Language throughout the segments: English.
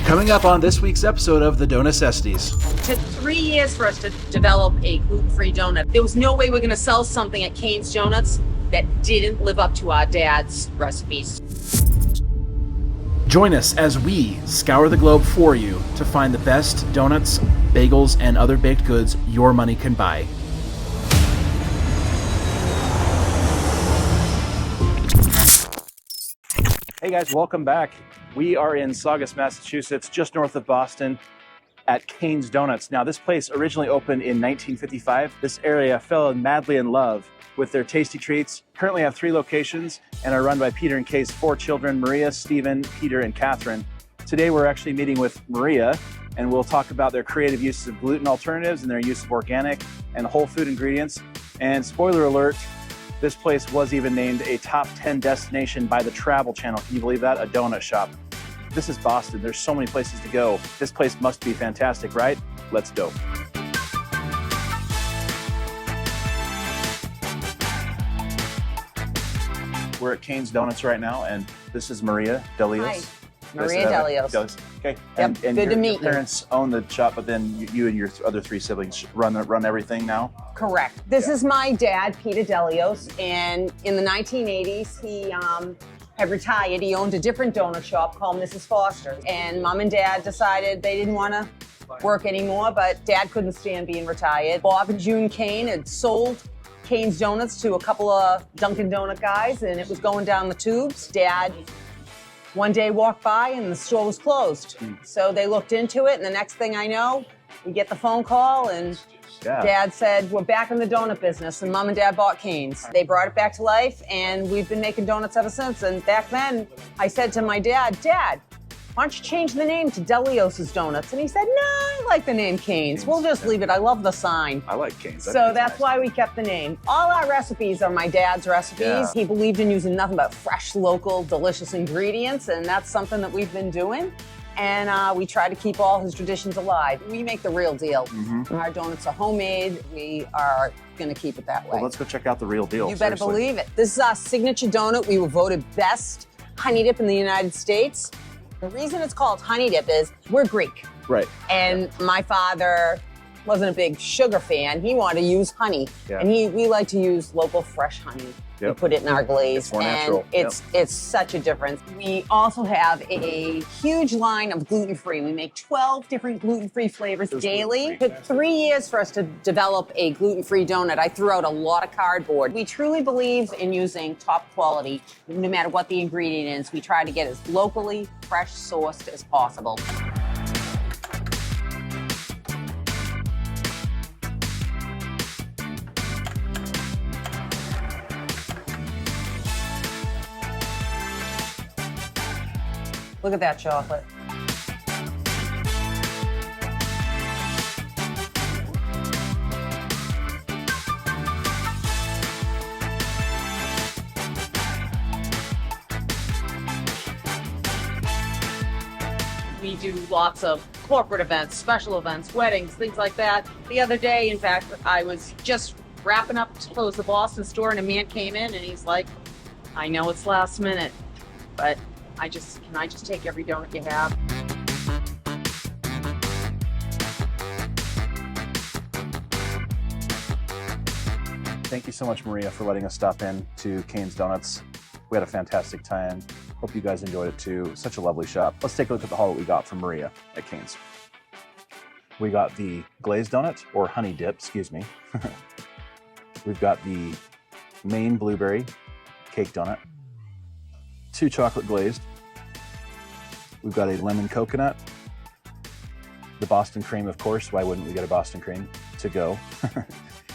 Coming up on this week's episode of the Necessities. It took 3 years for us to develop a gluten-free donut. There was no way we're going to sell something at Kane's Donuts that didn't live up to our dad's recipes. Join us as we scour the globe for you to find the best donuts, bagels, and other baked goods your money can buy. Hey guys, welcome back. We are in Saugus, Massachusetts, just north of Boston at Kane's Donuts. Now, this place originally opened in 1955. This area fell madly in love with their tasty treats. Currently have 3 locations and are run by Peter and Kay's 4 children, Maria, Stephen, Peter, and Catherine. Today, we're actually meeting with Maria, and we'll talk about their creative uses of gluten alternatives and their use of organic and whole food ingredients. And spoiler alert, this place was even named a top 10 destination by the Trvl Channel. Can you believe that? A donut shop. This is Boston. There's so many places to go. This place must be fantastic, right? Let's go. We're at Kane's Donuts right now, and this is Maria Delios. Hi, Maria Delios. Okay. Yep. And Good to meet you. Your parents own the shop, but then you and your other 3 siblings run everything now? Correct. This is my dad, Peter Delios, and in the 1980s, he had retired. He owned a different donut shop called Mrs. Foster's, and Mom and Dad decided they didn't want to work anymore, but Dad couldn't stand being retired. Bob and June Kane had sold Kane's Donuts to a couple of Dunkin' Donut guys, and it was going down the tubes. Dad one day walked by and the store was closed. So they looked into it, and the next thing I know, we get the phone call, and Dad said, we're back in the donut business, and Mom and Dad bought Kane's. They brought it back to life, and we've been making donuts ever since. And back then, I said to my dad, Dad, why don't you change the name to Delios' Donuts? And he said, no, I like the name Kane's. We'll just leave it. I love the sign. I like Kane's. So that's why we kept the name. All our recipes are my dad's recipes. Yeah. He believed in using nothing but fresh, local, delicious ingredients, and that's something that we've been doing. And we try to keep all his traditions alive. We make the real deal. Mm-hmm. Our donuts are homemade. We are going to keep it that way. Well, let's go check out the real deal. You better believe it. This is our signature donut. We were voted best honey dip in the United States. The reason it's called honey dip is we're Greek. Right. And my father wasn't a big sugar fan. He wanted to use honey. Yeah. And we like to use local fresh honey. Yep. We put it in our glaze. It's more natural. It's such a difference. We also have a huge line of gluten-free. We make 12 different gluten-free flavors daily. It took 3 years for us to develop a gluten-free donut. I threw out a lot of cardboard. We truly believe in using top quality, no matter what the ingredient is. We try to get as locally fresh sourced as possible. Look at that chocolate. We do lots of corporate events, special events, weddings, things like that. The other day, in fact, I was just wrapping up to close the Boston store, and a man came in and he's like, I know it's last minute, but can I just take every donut you have? Thank you so much, Maria, for letting us stop in to Kane's Donuts. We had a fantastic time. Hope you guys enjoyed it too. Such a lovely shop. Let's take a look at the haul that we got from Maria at Kane's. We got the glazed donut, or honey dip, excuse me. We've got the Maine blueberry cake donut, 2 chocolate glazed. We've got a lemon coconut, the Boston cream, of course. Why wouldn't we get a Boston cream to go?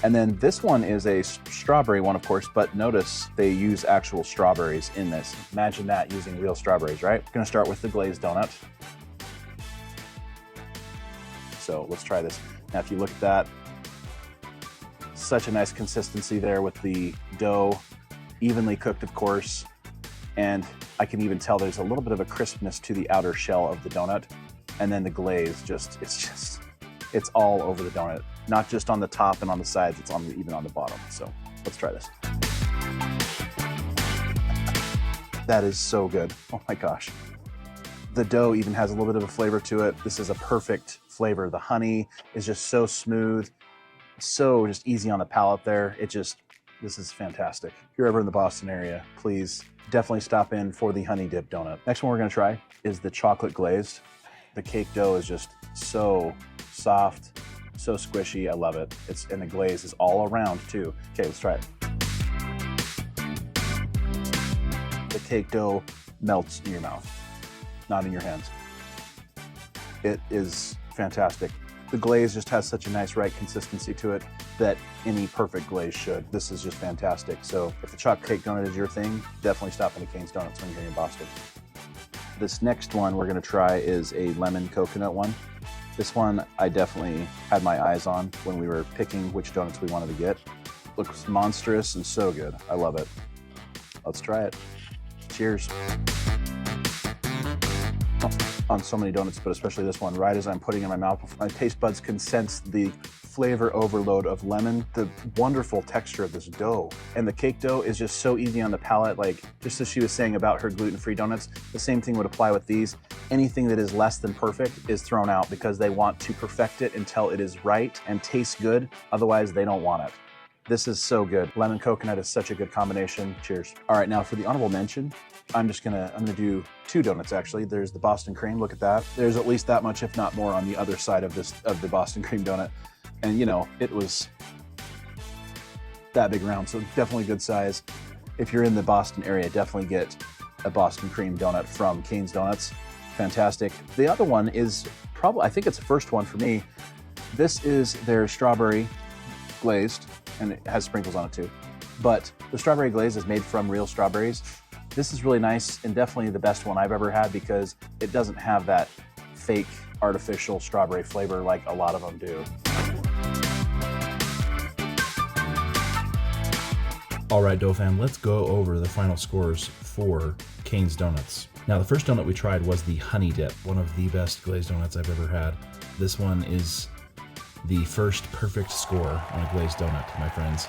And then this one is a strawberry one, of course, but notice they use actual strawberries in this. Imagine that, using real strawberries, right? Gonna start with the glazed donut. So let's try this. Now, if you look at that, such a nice consistency there with the dough, evenly cooked, of course. And I can even tell there's a little bit of a crispness to the outer shell of the donut. And then the glaze, it's all over the donut. Not just on the top and on the sides, it's even on the bottom. So let's try this. That is so good. Oh my gosh. The dough even has a little bit of a flavor to it. This is a perfect flavor. The honey is just so smooth, so just easy on the palate there. This is fantastic. If you're ever in the Boston area, please definitely stop in for the honey dip donut. Next one we're gonna try is the chocolate glazed. The cake dough is just so soft, so squishy. I love it. And the glaze is all around too. Okay, let's try it. The cake dough melts in your mouth, not in your hands. It is fantastic. The glaze just has such a nice right consistency to it that any perfect glaze should. This is just fantastic. So if the chocolate cake donut is your thing, definitely stop into Kane's Donuts when you're in Boston. This next one we're gonna try is a lemon coconut one. This one I definitely had my eyes on when we were picking which donuts we wanted to get. Looks monstrous and so good. I love it. Let's try it. Cheers. On so many donuts, but especially this one, right as I'm putting it in my mouth, my taste buds can sense the flavor overload of lemon, the wonderful texture of this dough. And the cake dough is just so easy on the palate. Like, just as she was saying about her gluten-free donuts, the same thing would apply with these. Anything that is less than perfect is thrown out because they want to perfect it until it is right and tastes good. Otherwise, they don't want it. This is so good. Lemon coconut is such a good combination. Cheers. All right, now for the honorable mention, I'm gonna do two donuts actually. There's the Boston cream, look at that. There's at least that much, if not more, on the other side of the Boston cream donut. And you know, it was that big round, so definitely good size. If you're in the Boston area, definitely get a Boston cream donut from Kane's Donuts. Fantastic. The other one is probably, I think it's the first one for me. This is their strawberry glazed, and it has sprinkles on it too. But the strawberry glaze is made from real strawberries. This is really nice and definitely the best one I've ever had because it doesn't have that fake artificial strawberry flavor like a lot of them do. All right, Dough fam, let's go over the final scores for Kane's Donuts. Now, the first donut we tried was the honey dip, one of the best glazed donuts I've ever had. This one is the first perfect score on a glazed donut, my friends.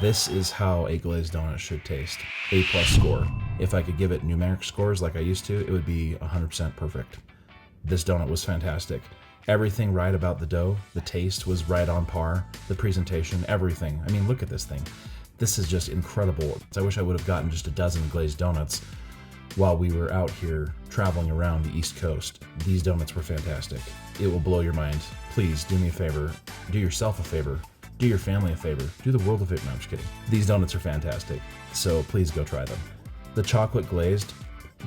This is how a glazed donut should taste. A+ score. If I could give it numeric scores like I used to, it would be 100% perfect. This donut was fantastic. Everything right about the dough, the taste was right on par, the presentation, everything. I mean, look at this thing. This is just incredible. I wish I would have gotten just a dozen glazed donuts while we were out here traveling around the East Coast. These donuts were fantastic. It will blow your mind. Please do me a favor, do yourself a favor, do your family a favor, do the world a favor. No, I'm just kidding. These donuts are fantastic, so please go try them. The chocolate glazed,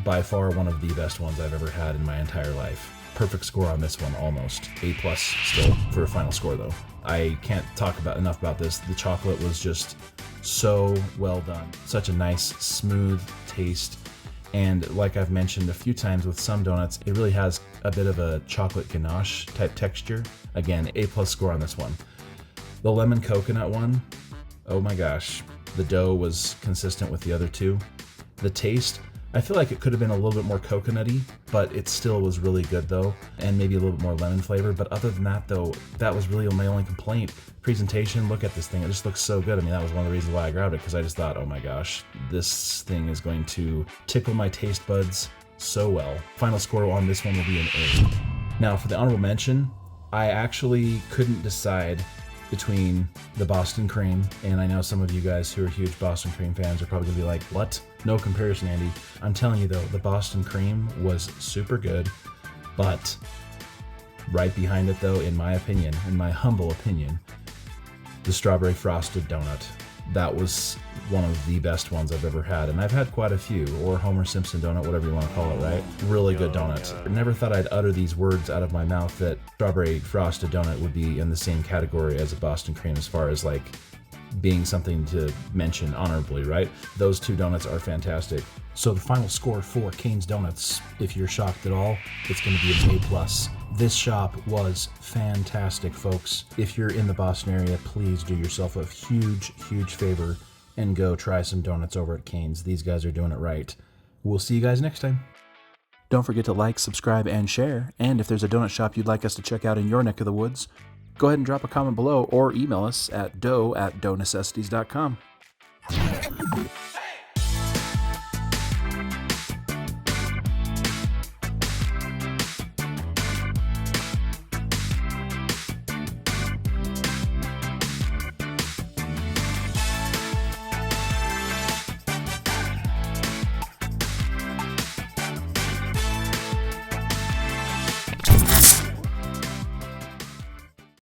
by far one of the best ones I've ever had in my entire life. Perfect score on this one, almost. A+ still for a final score though. I can't talk enough about this. The chocolate was just so well done. Such a nice, smooth taste. And like I've mentioned a few times with some donuts, it really has a bit of a chocolate ganache type texture. Again, A+ score on this one. The lemon coconut one, oh my gosh. The dough was consistent with the other two. The taste, I feel like it could have been a little bit more coconutty, but it still was really good though, and maybe a little bit more lemon flavor. But other than that though, that was really my only complaint. Presentation, look at this thing, it just looks so good. I mean, that was one of the reasons why I grabbed it, because I just thought, oh my gosh, this thing is going to tickle my taste buds so well. Final score on this one will be an A. Now for the honorable mention, I actually couldn't decide between the Boston cream, and I know some of you guys who are huge Boston cream fans are probably gonna be like, what? No comparison, Andy. I'm telling you though, the Boston cream was super good, but right behind it though, in my opinion, in my humble opinion, the strawberry frosted donut. That was one of the best ones I've ever had, and I've had quite a few, or Homer Simpson donut, whatever you want to call it, right? Really good donut. I never thought I'd utter these words out of my mouth that strawberry frosted donut would be in the same category as a Boston cream as far as like being something to mention honorably, right? Those two donuts are fantastic. So the final score for Kane's Donuts, if you're shocked at all, it's going to be an A+. This shop was fantastic, folks. If you're in the Boston area, please do yourself a huge, huge favor and go try some donuts over at Kane's. These guys are doing it right. We'll see you guys next time. Don't forget to like, subscribe, and share. And if there's a donut shop you'd like us to check out in your neck of the woods, go ahead and drop a comment below or email us at dough@doughnecessities.com.